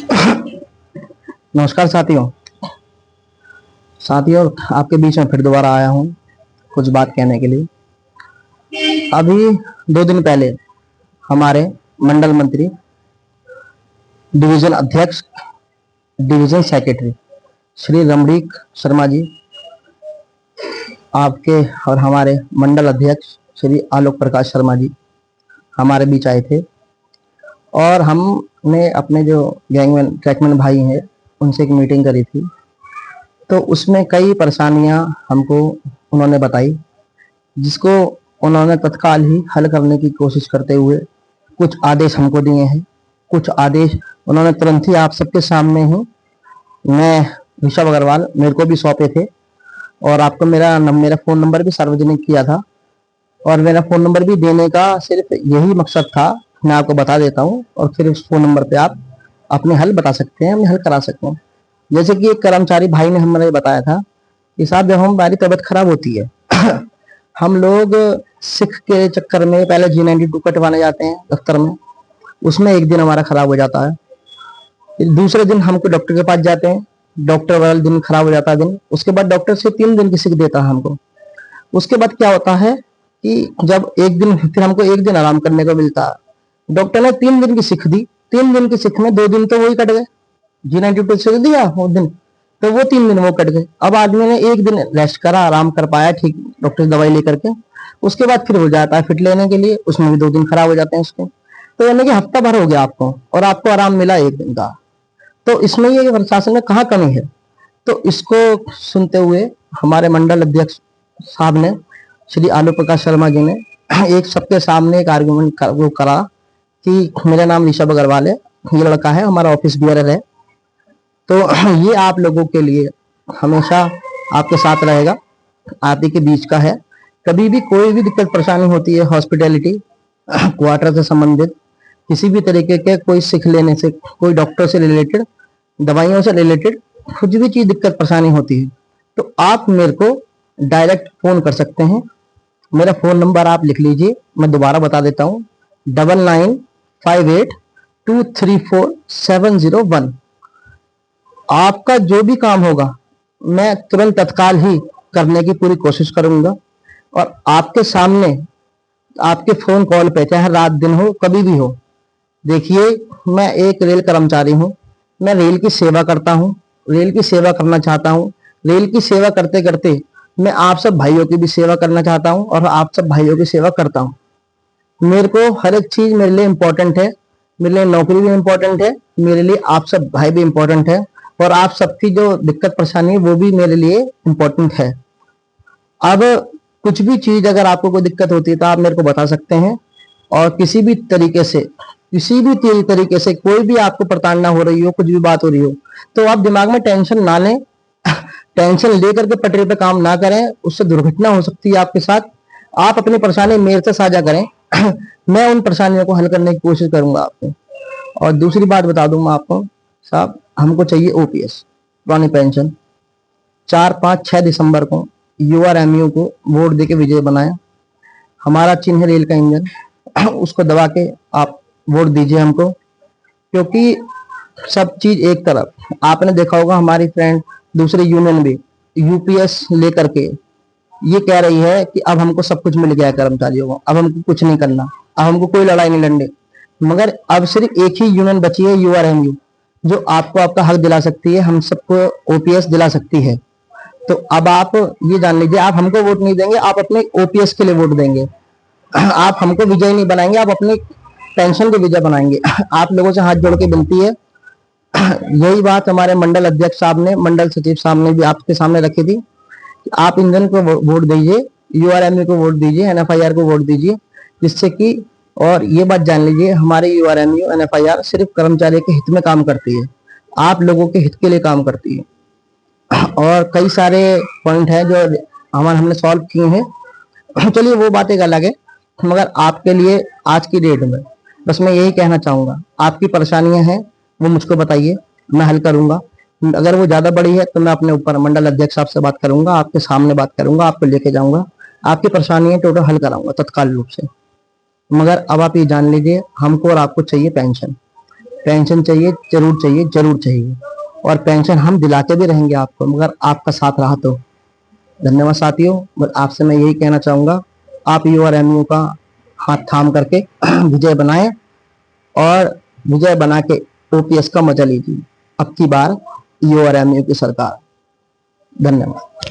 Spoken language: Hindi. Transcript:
नमस्कार साथियों। आपके बीच में फिर दोबारा आया हूँ कुछ बात कहने के लिए। अभी 2 दिन पहले हमारे मंडल मंत्री, डिवीजन अध्यक्ष, डिवीजन सेक्रेटरी श्री रमणीक शर्मा जी, आपके और हमारे मंडल अध्यक्ष श्री आलोक प्रकाश शर्मा जी हमारे बीच आए थे और हमने अपने जो गैंगमैन ट्रैकमैन भाई हैं उनसे एक मीटिंग करी थी। तो उसमें कई परेशानियां हमको उन्होंने बताई, जिसको उन्होंने तत्काल ही हल करने की कोशिश करते हुए कुछ आदेश हमको दिए हैं। कुछ आदेश उन्होंने तुरंत ही आप सबके सामने ही, मैं ऋषभ अग्रवाल, मेरे को भी सौंपे थे और आपको मेरा फ़ोन नंबर भी सार्वजनिक किया था। और मेरा फ़ोन नंबर भी देने का सिर्फ यही मकसद था, मैं आपको बता देता हूँ और फिर उस फ़ोन नंबर पे आप अपने हल बता सकते हैं, अपने हल करा सकते हैं। जैसे कि एक कर्मचारी भाई ने हमें बताया था कि साहब, जब हमारी तबीयत खराब होती है हम लोग सिख के चक्कर में पहले G92 कटवाने जाते हैं दफ्तर में, उसमें एक दिन हमारा खराब हो जाता है। फिर दूसरे दिन हमको डॉक्टर के पास जाते हैं, डॉक्टर वाला दिन खराब हो जाता है दिन, उसके बाद डॉक्टर से 3 दिन की सिक देता है हमको। उसके बाद क्या होता है कि जब एक दिन, फिर हमको एक दिन आराम करने को मिलता है। डॉक्टर ने 3 दिन की सिक दी, 3 दिन की सिक में 2 दिन तो वही कट गए, G92 सिक दिया वो दिन, तो वो 3 दिन वो कट गए। अब आदमी ने एक दिन रेस्ट करा, आराम कर पाया ठीक डॉक्टर से दवाई लेकर के, उसके बाद फिर हो जाता है फिट लेने के लिए, उसमें भी 2 दिन खराब हो जाते हैं उसके। तो यानी कि हफ्ता भर हो गया आपको और आपको आराम मिला एक दिन का। तो इसमें ये प्रशासन में कहाँ कमी है? तो इसको सुनते हुए हमारे मंडल अध्यक्ष साहब ने, श्री आलोक प्रकाश शर्मा जी ने, एक सबके सामने एक आर्गुमेंट वो करा कि मेरा नाम ऋषभ अग्रवाल है, ये लड़का है हमारा ऑफिस बियरर है, तो ये आप लोगों के लिए हमेशा आपके साथ रहेगा, आप ही के बीच का है। कभी भी कोई भी दिक्कत परेशानी होती है, हॉस्पिटैलिटी, क्वार्टर से संबंधित, किसी भी तरीके के, कोई सिख लेने से, कोई डॉक्टर से रिलेटेड, दवाइयों से रिलेटेड, कुछ भी चीज दिक्कत परेशानी होती है तो आप मेरे को डायरेक्ट फोन कर सकते हैं। मेरा फोन नंबर आप लिख लीजिए, मैं दोबारा बता देता हूँ, 9958234701। आपका जो भी काम होगा मैं तुरंत तत्काल ही करने की पूरी कोशिश करूंगा और आपके सामने, आपके फोन कॉल पे, चाहे रात दिन हो, कभी भी हो। देखिए, मैं एक रेल कर्मचारी हूँ, मैं रेल की सेवा करता हूँ, रेल की सेवा करना चाहता हूँ। रेल की सेवा करते करते मैं आप सब भाइयों की भी सेवा करना चाहता हूँ और आप सब भाइयों की सेवा करता हूँ। मेरे को हर एक चीज मेरे लिए इम्पोर्टेंट है, मेरे लिए नौकरी भी इम्पोर्टेंट है, मेरे लिए आप सब भाई भी इम्पोर्टेंट है और आप सबकी जो दिक्कत परेशानी है वो भी मेरे लिए इम्पोर्टेंट है। अब कुछ भी चीज अगर आपको कोई दिक्कत होती है तो आप मेरे को बता सकते हैं और किसी भी तरीके से, कोई भी आपको प्रताड़ना हो रही हो, कुछ भी बात हो रही हो, तो आप दिमाग में टेंशन ना लें, टेंशन लेकर के पटरी पे काम ना करें, उससे दुर्घटना हो सकती है आपके साथ। आप अपनी परेशानी मेरे से साझा करें मैं उन परेशानियों को हल करने की कोशिश करूंगा आपको। और दूसरी बात बता दूं मैं आपको साहब, हमको चाहिए OPS, पुरानी पेंशन। 4, 5, 6 दिसंबर को URMU को वोट देके विजय बनाया। हमारा चिन्ह है रेल का इंजन, उसको दबा के आप वोट दीजिए हमको, क्योंकि सब चीज एक तरफ, आपने देखा होगा हमारी फ्रेंड दूसरे यूनियन भी UPS लेकर के ये कह रही है कि अब हमको सब कुछ मिल गया है कर्मचारियों को, अब हमको कुछ नहीं करना, अब हमको कोई लड़ाई नहीं लड़नी। मगर अब सिर्फ एक ही यूनियन बची है, URMU, जो आपको आपका हक दिला सकती है, हम सबको OPS दिला सकती है। तो अब आप ये जान लीजिए, आप हमको वोट नहीं देंगे, आप अपने OPS के लिए वोट देंगे। आप हमको विजय नहीं बनाएंगे, आप अपने पेंशन को विजय बनाएंगे। आप लोगों से हाथ जोड़ के विनती है, यही बात हमारे मंडल अध्यक्ष साहब ने, मंडल सचिव साहब ने भी आपके सामने रखी थी, आप इंजन को वोट दीजिए, URMU को वोट दीजिए, NFIR को वोट दीजिए, जिससे कि, और ये बात जान लीजिए, हमारे URMU NFIR सिर्फ कर्मचारी के हित में काम करती है, आप लोगों के हित के लिए काम करती है। और कई सारे पॉइंट है जो हमने सॉल्व किए हैं, चलिए वो बात एक अलग है। मगर आपके लिए आज की डेट में बस मैं यही कहना चाहूंगा, आपकी परेशानियां हैं वो मुझको बताइए, मैं हल करूंगा। अगर वो ज्यादा बड़ी है तो मैं अपने ऊपर मंडल अध्यक्ष साहब से बात करूंगा, आपके सामने बात करूंगा, आपको लेके जाऊंगा, आपकी परेशानियां टोटल हल कराऊंगा तत्काल रूप से। मगर अब आप ये जान लीजिए, हमको और आपको चाहिए पेंशन। पेंशन चाहिए, जरूर चाहिए, जरूर चाहिए। और पेंशन हम दिलाते भी रहेंगे आपको, मगर आपका साथ रहा तो। धन्यवाद साथियों। बस आपसे मैं यही कहना चाहूंगा, आप यूआरएमयू का हाथ थाम करके विजय बनाएं और विजय बना के ओपीएस का मजा लीजिए। अब की बार यूआरएमयू की सरकार। धन्यवाद।